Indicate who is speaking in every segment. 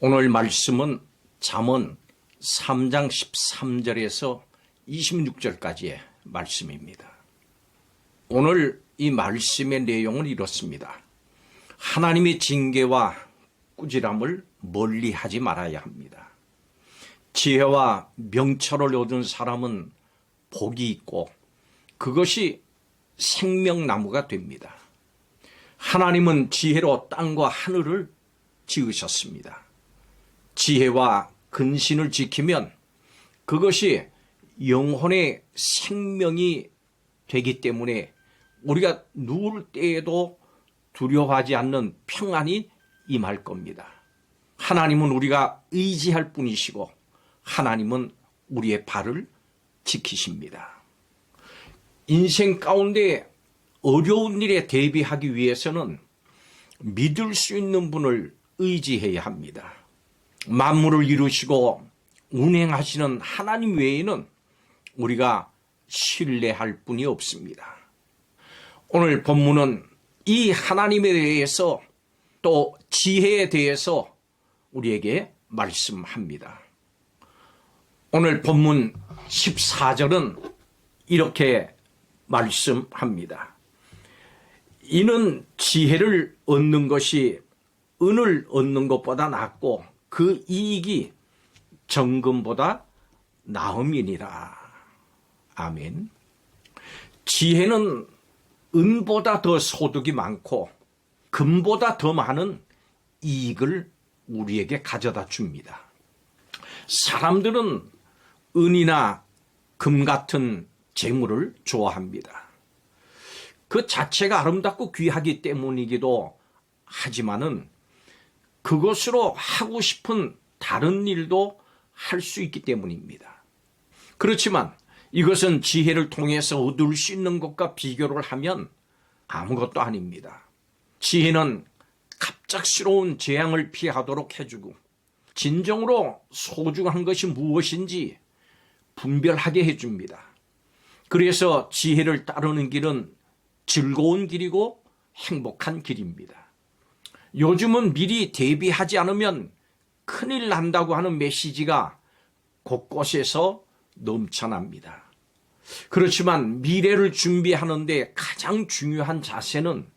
Speaker 1: 오늘 말씀은 잠언 3장 13절에서 26절까지의 말씀입니다. 오늘 이 말씀의 내용은 이렇습니다. 하나님의 징계와 꾸지람을 멀리하지 말아야 합니다. 지혜와 명철을 얻은 사람은 복이 있고 그것이 생명나무가 됩니다. 하나님은 지혜로 땅과 하늘을 지으셨습니다. 지혜와 근신을 지키면 그것이 영혼의 생명이 되기 때문에 우리가 누울 때에도 두려워하지 않는 평안이 임할 겁니다. 하나님은 우리가 의지할 뿐이시고 하나님은 우리의 발을 지키십니다. 인생 가운데 어려운 일에 대비하기 위해서는 믿을 수 있는 분을 의지해야 합니다. 만물을 이루시고 운행하시는 하나님 외에는 우리가 신뢰할 분이 없습니다. 오늘 본문은 이 하나님에 대해서 또 지혜에 대해서 우리에게 말씀합니다. 오늘 본문 14절은 이렇게 말씀합니다. 이는 지혜를 얻는 것이 은을 얻는 것보다 낫고 그 이익이 정금보다 나음이니라. 아멘. 지혜는 은보다 더 소득이 많고 금보다 더 많은 이익을 우리에게 가져다 줍니다. 사람들은 은이나 금 같은 재물을 좋아합니다. 그 자체가 아름답고 귀하기 때문이기도 하지만은 그것으로 하고 싶은 다른 일도 할 수 있기 때문입니다. 그렇지만 이것은 지혜를 통해서 얻을 수 있는 것과 비교를 하면 아무것도 아닙니다. 지혜는 갑작스러운 재앙을 피하도록 해주고 진정으로 소중한 것이 무엇인지 분별하게 해줍니다. 그래서 지혜를 따르는 길은 즐거운 길이고 행복한 길입니다. 요즘은 미리 대비하지 않으면 큰일 난다고 하는 메시지가 곳곳에서 넘쳐납니다. 그렇지만 미래를 준비하는데 가장 중요한 자세는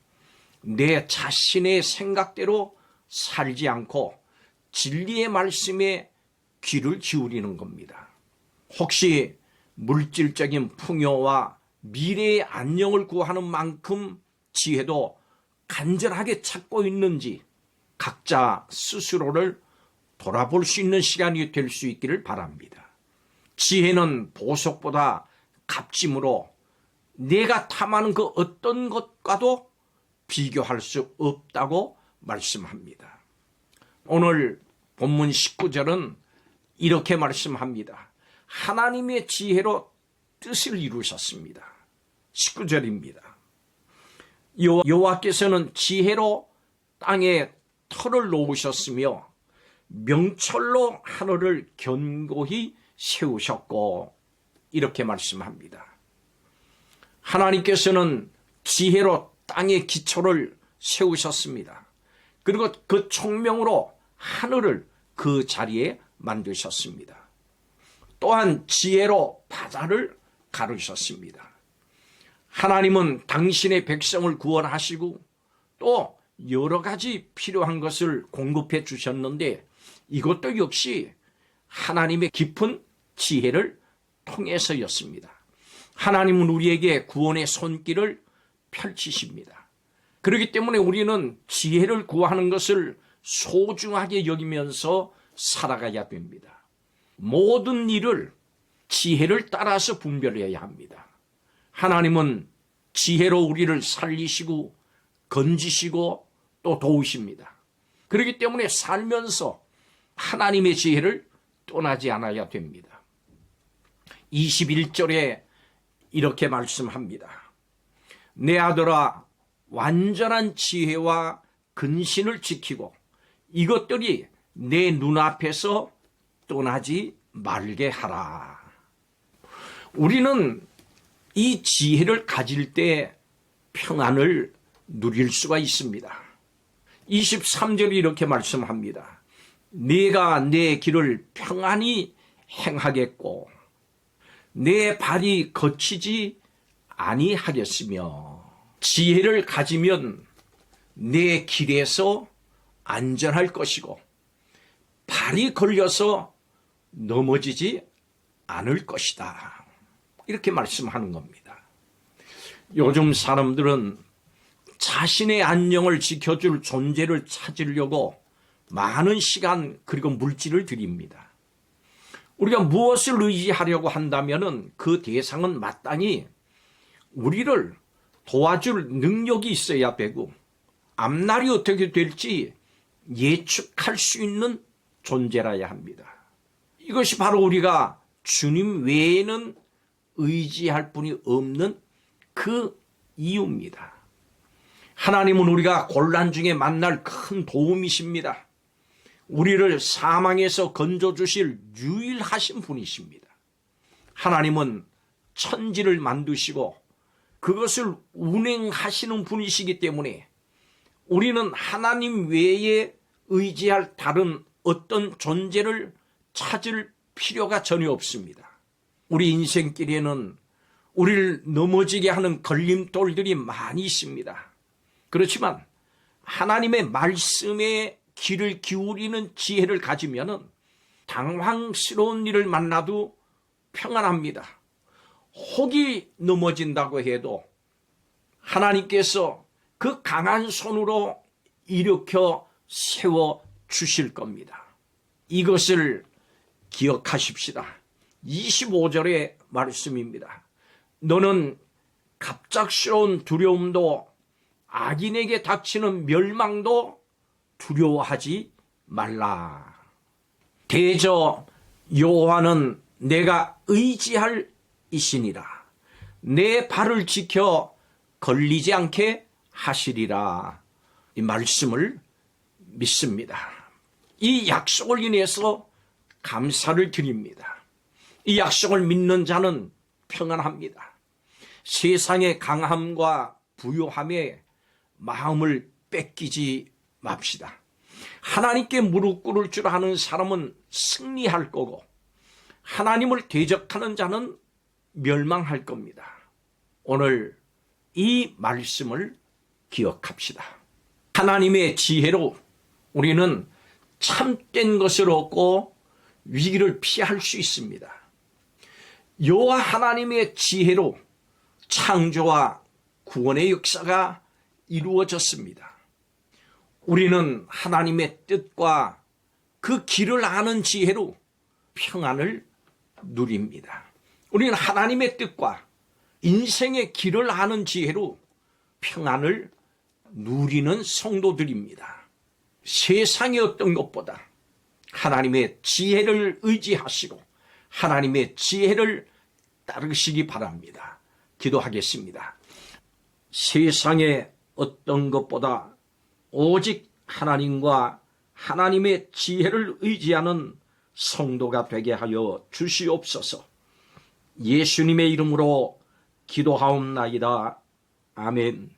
Speaker 1: 내 자신의 생각대로 살지 않고 진리의 말씀에 귀를 기울이는 겁니다. 혹시 물질적인 풍요와 미래의 안녕을 구하는 만큼 지혜도 간절하게 찾고 있는지 각자 스스로를 돌아볼 수 있는 시간이 될 수 있기를 바랍니다. 지혜는 보석보다 값짐으로 내가 탐하는 그 어떤 것과도 비교할 수 없다고 말씀합니다. 오늘 본문 19절은 이렇게 말씀합니다. 하나님의 지혜로 뜻을 이루셨습니다. 19절입니다. 여호와께서는 지혜로 땅에 터를 놓으셨으며 명철로 하늘을 견고히 세우셨고 이렇게 말씀합니다. 하나님께서는 지혜로 땅의 기초를 세우셨습니다. 그리고 그 총명으로 하늘을 그 자리에 만드셨습니다. 또한 지혜로 바다를 가르셨습니다. 하나님은 당신의 백성을 구원하시고 또 여러 가지 필요한 것을 공급해 주셨는데 이것도 역시 하나님의 깊은 지혜를 통해서였습니다. 하나님은 우리에게 구원의 손길을 펼치십니다. 그렇기 때문에 우리는 지혜를 구하는 것을 소중하게 여기면서 살아가야 됩니다. 모든 일을 지혜를 따라서 분별해야 합니다. 하나님은 지혜로 우리를 살리시고 건지시고 또 도우십니다. 그렇기 때문에 살면서 하나님의 지혜를 떠나지 않아야 됩니다. 21절에 이렇게 말씀합니다. 내 아들아 완전한 지혜와 근신을 지키고 이것들이 내 눈앞에서 떠나지 말게 하라. 우리는 이 지혜를 가질 때 평안을 누릴 수가 있습니다. 23절이 이렇게 말씀합니다. 네가 내 길을 평안히 행하겠고 내 발이 거치지 아니하겠으며 지혜를 가지면 내 길에서 안전할 것이고 발이 걸려서 넘어지지 않을 것이다. 이렇게 말씀하는 겁니다. 요즘 사람들은 자신의 안녕을 지켜줄 존재를 찾으려고 많은 시간 그리고 물질을 들입니다. 우리가 무엇을 의지하려고 한다면 그 대상은 마땅히 우리를 도와줄 능력이 있어야 되고 앞날이 어떻게 될지 예측할 수 있는 존재라야 합니다. 이것이 바로 우리가 주님 외에는 의지할 분이 없는 그 이유입니다. 하나님은 우리가 곤란 중에 만날 큰 도움이십니다. 우리를 사망에서 건져주실 유일하신 분이십니다. 하나님은 천지를 만드시고 그것을 운행하시는 분이시기 때문에 우리는 하나님 외에 의지할 다른 어떤 존재를 찾을 필요가 전혀 없습니다. 우리 인생길에는 우리를 넘어지게 하는 걸림돌들이 많이 있습니다. 그렇지만 하나님의 말씀에 귀를 기울이는 지혜를 가지면은 당황스러운 일을 만나도 평안합니다. 혹이 넘어진다고 해도 하나님께서 그 강한 손으로 일으켜 세워 주실 겁니다. 이것을 기억하십시다. 25절의 말씀입니다. 너는 갑작스러운 두려움도 악인에게 닥치는 멸망도 두려워하지 말라. 대저 여호와는 내가 의지할 이시니라. 내 발을 지켜 걸리지 않게 하시리라. 이 말씀을 믿습니다. 이 약속을 인해서 감사를 드립니다. 이 약속을 믿는 자는 평안합니다. 세상의 강함과 부요함에 마음을 뺏기지 맙시다. 하나님께 무릎 꿇을 줄 아는 사람은 승리할 거고 하나님을 대적하는 자는 멸망할 겁니다. 오늘 이 말씀을 기억합시다. 하나님의 지혜로 우리는 참된 것을 얻고 위기를 피할 수 있습니다. 여호와 하나님의 지혜로 창조와 구원의 역사가 이루어졌습니다. 우리는 하나님의 뜻과 그 길을 아는 지혜로 평안을 누립니다. 우리는 하나님의 뜻과 인생의 길을 아는 지혜로 평안을 누리는 성도들입니다. 세상의 어떤 것보다 하나님의 지혜를 의지하시고 하나님의 지혜를 따르시기 바랍니다. 기도하겠습니다. 세상의 어떤 것보다 오직 하나님과 하나님의 지혜를 의지하는 성도가 되게 하여 주시옵소서. 예수님의 이름으로 기도하옵나이다. 아멘.